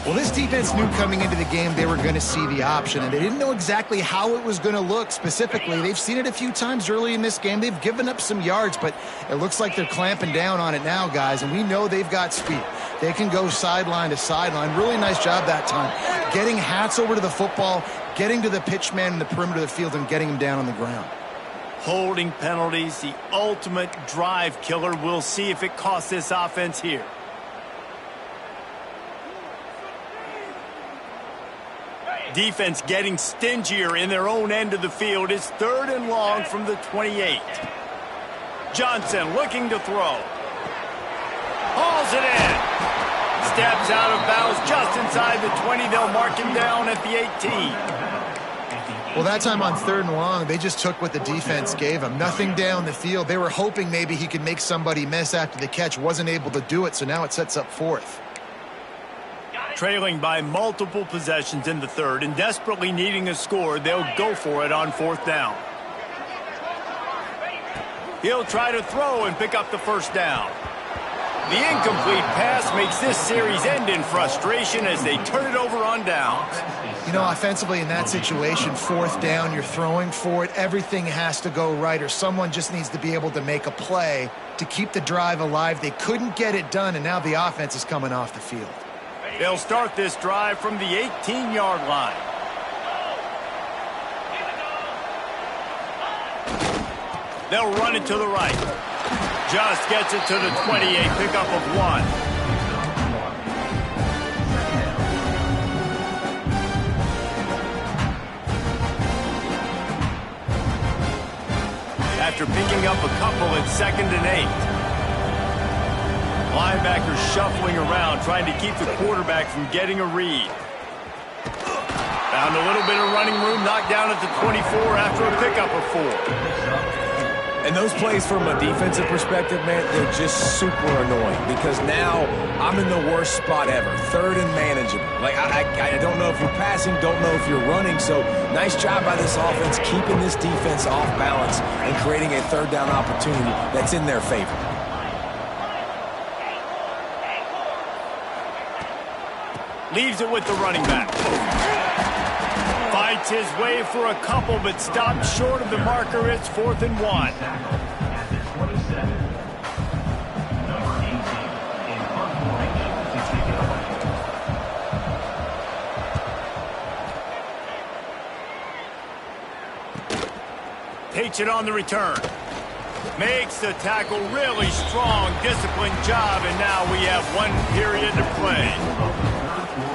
Well, this defense knew coming into the game they were going to see the option, and they didn't know exactly how it was going to look specifically. They've seen it a few times early in this game. They've given up some yards, but it looks like they're clamping down on it now, guys, and we know they've got speed. They can go sideline to sideline. Really nice job that time. Getting Hats over to the football, getting to the pitch man in the perimeter of the field, and getting him down on the ground. Holding penalties, the ultimate drive killer. We'll see if it costs this offense here. Defense getting stingier in their own end of the field. It's 3rd and long from the 28. Johnson looking to throw. Hauls it in. Steps out of bounds just inside the 20. They'll mark him down at the 18. Well, that time on 3rd and long, they just took what the defense gave him. Nothing down the field. They were hoping maybe he could make somebody miss after the catch. Wasn't able to do it, so now it sets up 4th. Trailing by multiple possessions in the 3rd and desperately needing a score, they'll go for it on 4th down. He'll try to throw and pick up the first down. The incomplete pass makes this series end in frustration as they turn it over on downs. You know, offensively in that situation, 4th down, you're throwing for it. Everything has to go right, or someone just needs to be able to make a play to keep the drive alive. They couldn't get it done, and now the offense is coming off the field. They'll start this drive from the 18-yard line. They'll run it to the right. Just gets it to the 28, pickup of 1. After picking up a couple, it's 2nd and 8. Linebackers shuffling around, trying to keep the quarterback from getting a read. Found a little bit of running room, knocked down at the 24 after a pickup of 4. And those plays from a defensive perspective, man, they're just super annoying because now I'm in the worst spot ever. 3rd and manageable. Like, I don't know if you're passing, don't know if you're running. So nice job by this offense keeping this defense off balance and creating a 3rd down opportunity that's in their favor. Leaves it with the running back. Fights his way for a couple, but stops short of the marker. It's 4th and 1. Takes it on the return. Makes the tackle really strong, disciplined job, and now we have 1 period to play.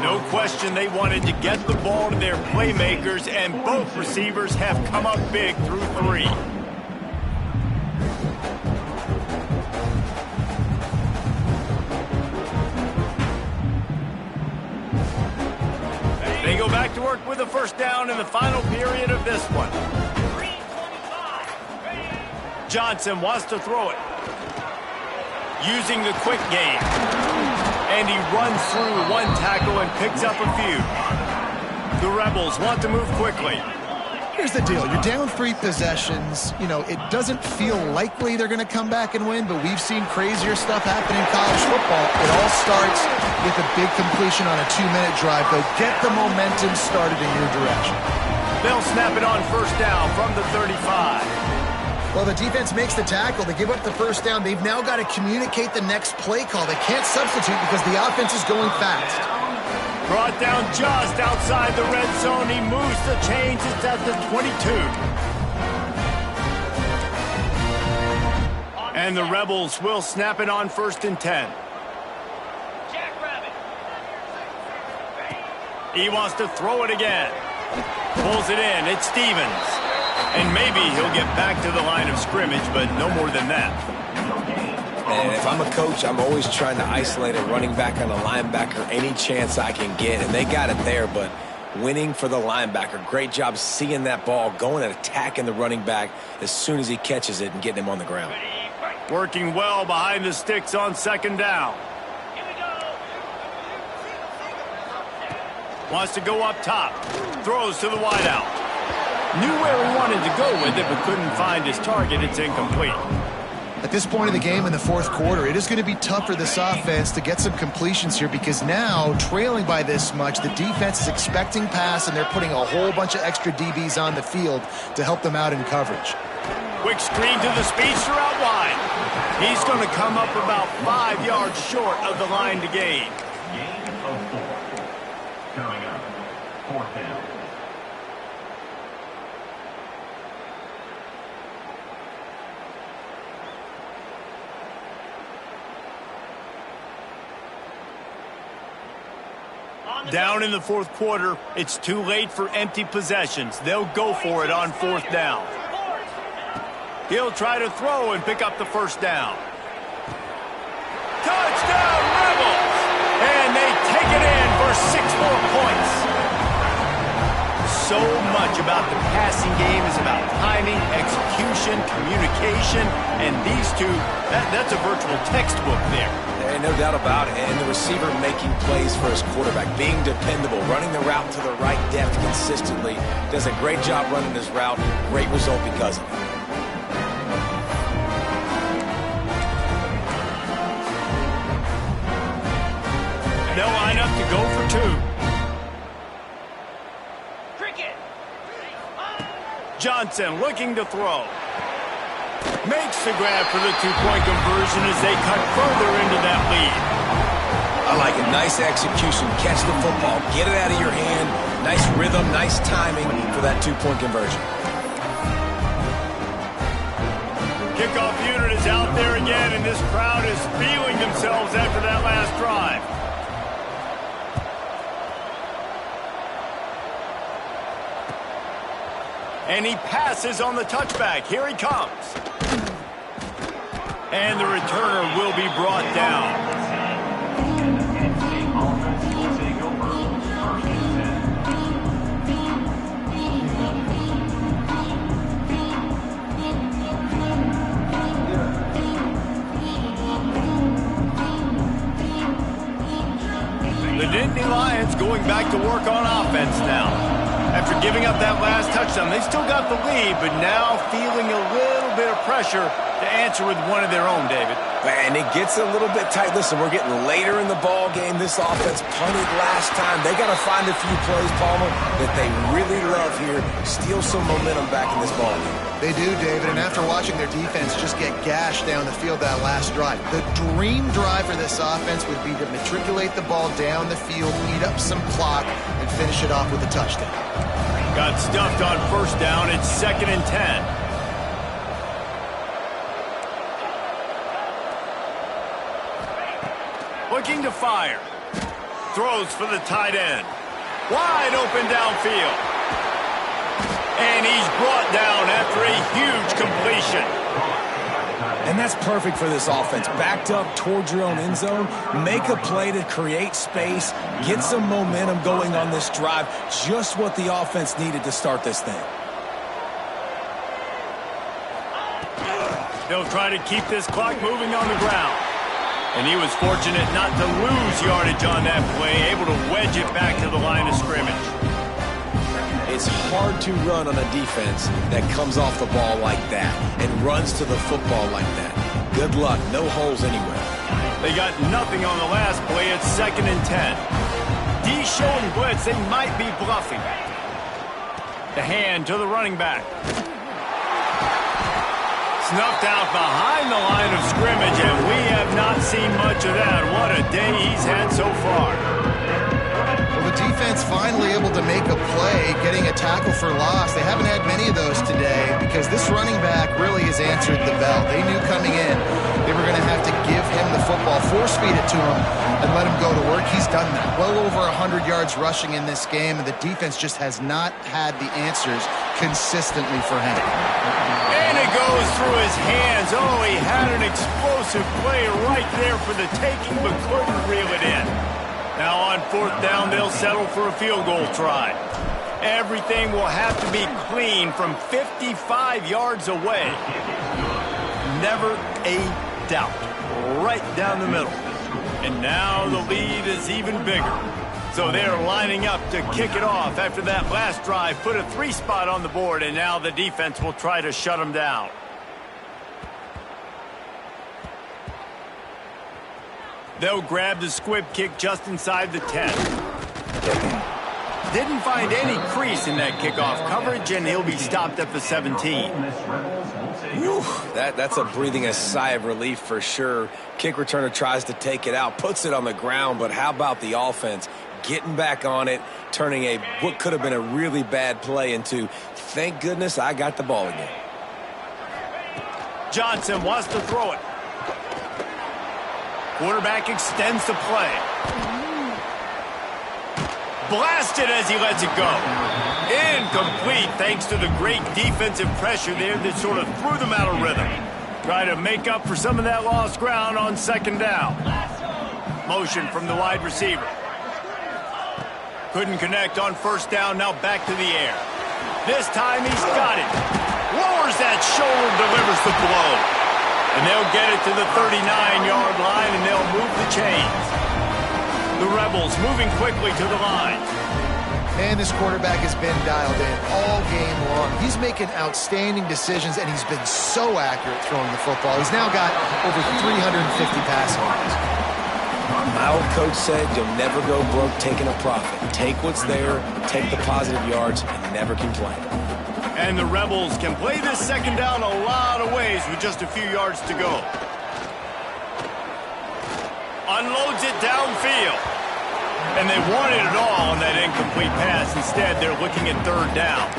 No question they wanted to get the ball to their playmakers, and both receivers have come up big through 3. the first down in the final period of this one. 3:25. Ready. Johnson wants to throw it. Using the quick game. And he runs through one tackle and picks up a few. The Rebels want to move quickly. Here's the deal. You're down 3 possessions. You know, it doesn't feel likely they're going to come back and win, but we've seen crazier stuff happen in college football. It all starts with a big completion on a 2-minute drive. They'll get the momentum started in your direction. They'll snap it on first down from the 35. Well, the defense makes the tackle. They give up the first down. They've now got to communicate the next play call. They can't substitute because the offense is going fast. Brought down just outside the red zone. He moves the chains. It's at the 22. And the Rebels will snap it on 1st and 10. Jackrabbit. He wants to throw it again. Pulls it in. It's Stevens. And maybe he'll get back to the line of scrimmage, but no more than that. And if I'm a coach, I'm always trying to isolate a running back on a linebacker any chance I can get. And they got it there, but winning for the linebacker. Great job seeing that ball, going and attacking the running back as soon as he catches it and getting him on the ground. Working well behind the sticks on 2nd down. Here we go. Wants to go up top. Throws to the wideout. Knew where he wanted to go with it, but couldn't find his target. It's incomplete. At this point of the game in the 4th quarter, it is going to be tough for this offense to get some completions here because now, trailing by this much, the defense is expecting pass, and they're putting a whole bunch of extra DBs on the field to help them out in coverage. Quick screen to the speedster out wide. He's going to come up about 5 yards short of the line to gain. Gain of 4. Coming up, 4th down. Down in the 4th quarter, it's too late for empty possessions. They'll go for it on 4th down. He'll try to throw and pick up the first down. Touchdown, Rebels! And they take it in for 6 more points. So much about the passing game is about timing, execution, communication, and these two, that's a virtual textbook there. And no doubt about it. And the receiver making plays for his quarterback, being dependable, running the route to the right depth consistently. Does a great job running his route. Great result because of it. They'll line up to go for 2. Cricket. Johnson looking to throw. Makes the grab for the 2-point conversion as they cut further into that lead. I like it. Nice execution. Catch the football. Get it out of your hand. Nice rhythm, nice timing for that 2-point conversion. Kickoff unit is out there again, and this crowd is feeling themselves after that last drive. And he passes on the touchback. Here he comes. And the returner will be brought down. Offense will take over 1st and 10. The Nittany Lions going back to work on offense now. After giving up that last touchdown, they still got the lead, but now feeling a little bit of pressure to answer with one of their own, David. And it gets a little bit tight. Listen, we're getting later in the ball game. This offense punted last time. They got to find a few plays, Palmer, that they really love here. Steal some momentum back in this ball game. They do, David, and after watching their defense just get gashed down the field that last drive, the dream drive for this offense would be to matriculate the ball down the field, eat up some clock, and finish it off with a touchdown. Got stuffed on first down. It's 2nd and 10. Looking to fire. Throws for the tight end. Wide open downfield. And he's brought down after a huge completion. And that's perfect for this offense. Backed up towards your own end zone, make a play to create space, get some momentum going on this drive. Just what the offense needed to start this thing. They'll try to keep this clock moving on the ground. And he was fortunate not to lose yardage on that play, able to wedge it back to the line of scrimmage. It's hard to run on a defense that comes off the ball like that and runs to the football like that. Good luck. No holes anywhere. They got nothing on the last play. It's 2nd and 10. D showing blitz. They might be bluffing. The hand to the running back. Snuffed out behind the line of scrimmage, and we have not seen much of that. What a day he's had so far. Well, the defense finally able to make a play, getting a tackle for loss. They haven't had many of those today because this running back really has answered the bell. They knew coming in they were going to have to give him the football, force feed it to him, and let him go to work. He's done that. Well over 100 yards rushing in this game, and the defense just has not had the answers consistently for him. And it goes through his hands. Oh, he had an explosive play right there for the taking, but couldn't reel it in. Now on 4th down, they'll settle for a field goal try. Everything will have to be clean from 55 yards away. Never a doubt. Right down the middle. And now the lead is even bigger. So they're lining up to kick it off after that last drive. Put a 3 spot on the board, and now the defense will try to shut them down. They'll grab the squib kick just inside the 10. Didn't find any crease in that kickoff coverage, and he'll be stopped at the 17. Whew, that's a breathing a sigh of relief for sure. Kick returner tries to take it out, puts it on the ground, but how about the offense? Getting back on it, turning what could have been a really bad play into, thank goodness I got the ball again. Johnson wants to throw it. Quarterback extends the play. Blasted as he lets it go. Incomplete thanks to the great defensive pressure there that sort of threw them out of rhythm. Try to make up for some of that lost ground on 2nd down. Motion from the wide receiver. Couldn't connect on 1st down, now back to the air. This time he's got it. Lowers that shoulder, delivers the blow. And they'll get it to the 39-yard line, and they'll move the chains. The Rebels moving quickly to the line. And this quarterback has been dialed in all game long. He's making outstanding decisions, and he's been so accurate throwing the football. He's now got over 350 passing yards. My old coach said you'll never go broke taking a profit. Take what's there, take the positive yards, and never complain. And the Rebels can play this 2nd down a lot of ways with just a few yards to go. Unloads it downfield. And they wanted it all on that incomplete pass. Instead, they're looking at 3rd down.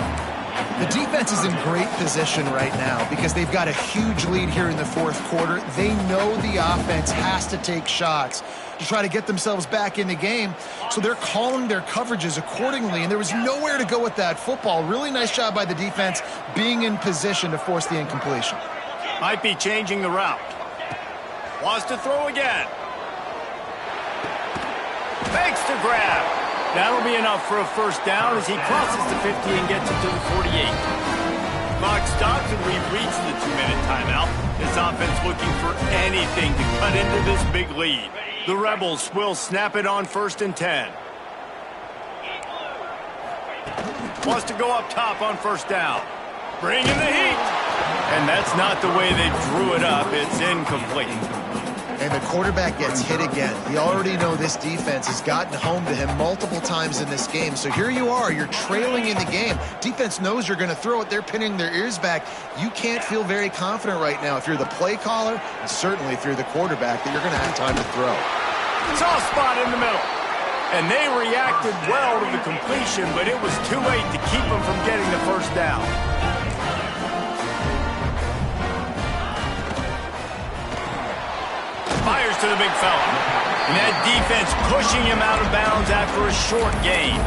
The defense is in great position right now because they've got a huge lead here in the 4th quarter. They know the offense has to take shots to try to get themselves back in the game. So they're calling their coverages accordingly, and there was nowhere to go with that football. Really nice job by the defense being in position to force the incompletion. Might be changing the route. Wants to throw again. Fakes to grab. That'll be enough for a 1st down as he crosses the 50 and gets it to the 48. Clock stops and we've reached the 2-minute timeout. This offense looking for anything to cut into this big lead. The Rebels will snap it on 1st and 10. Wants to go up top on 1st down. Bringing the heat. And that's not the way they drew it up. It's incomplete. And the quarterback gets hit again. We already know this defense has gotten home to him multiple times in this game. So here you are, you're trailing in the game. Defense knows you're going to throw it. They're pinning their ears back. You can't feel very confident right now if you're the play caller, and certainly if you're the quarterback, that you're going to have time to throw. Soft spot in the middle. And they reacted well to the completion, but it was too late to keep them from getting the 1st down. Fires to the big fella. And that defense pushing him out of bounds after a short gain.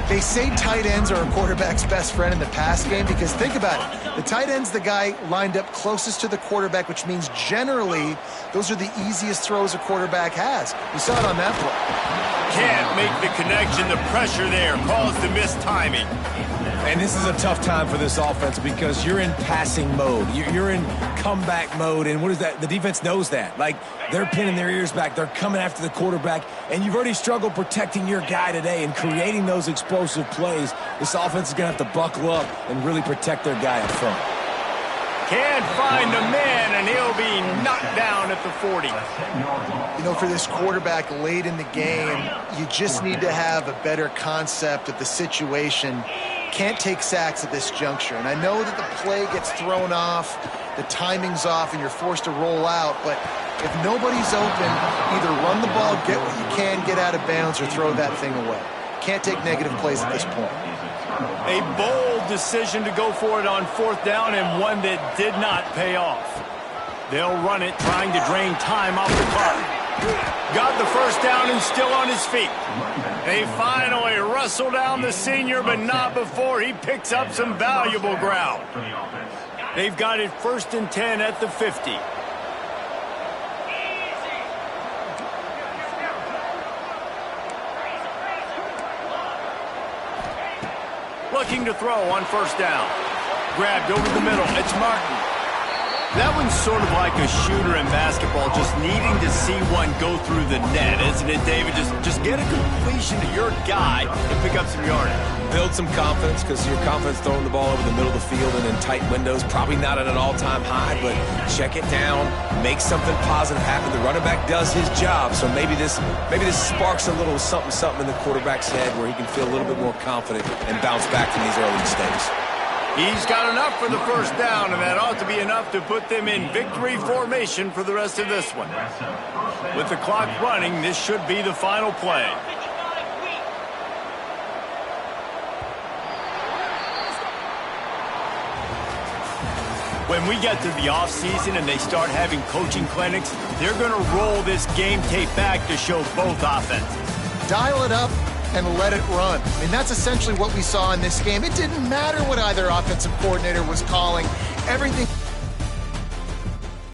They say tight ends are a quarterback's best friend in the pass game because think about it. The tight end's the guy lined up closest to the quarterback, which means generally those are the easiest throws a quarterback has. You saw it on that play. Can't make the connection. The pressure there caused the missed timing. And this is a tough time for this offense because you're in passing mode. You're in comeback mode, and what is that? The defense knows that. Like, they're pinning their ears back. They're coming after the quarterback, and you've already struggled protecting your guy today and creating those explosive plays. This offense is going to have to buckle up and really protect their guy up front. Can't find the man, and he'll be knocked down at the 40. You know, for this quarterback late in the game, you just need to have a better concept of the situation. Can't take sacks at this juncture. And I know that the play gets thrown off, the timing's off, and you're forced to roll out. But if nobody's open, either run the ball, get what you can, get out of bounds, or throw that thing away. Can't take negative plays at this point. A bold decision to go for it on 4th down, and one that did not pay off. They'll run it, trying to drain time off the clock. Got the first down and still on his feet. They finally wrestle down the senior, but not before he picks up some valuable ground. They've got it 1st and 10 at the 50. Looking to throw on 1st down. Grabbed over the middle. It's Martin. That one's sort of like a shooter in basketball, just needing to see one go through the net, isn't it, David? Just get a completion to your guy and pick up some yardage. Build some confidence, because your confidence throwing the ball over the middle of the field and in tight windows, probably not at an all-time high, but check it down, make something positive happen. The running back does his job, so maybe this sparks a little something in the quarterback's head where he can feel a little bit more confident and bounce back from these early mistakes. He's got enough for the 1st down, and that ought to be enough to put them in victory formation for the rest of this one. With the clock running, this should be the final play. When we get to the offseason and they start having coaching clinics, they're going to roll this game tape back to show both offenses. Dial it up and let it run. I mean, that's essentially what we saw in this game. It didn't matter what either offensive coordinator was calling. Everything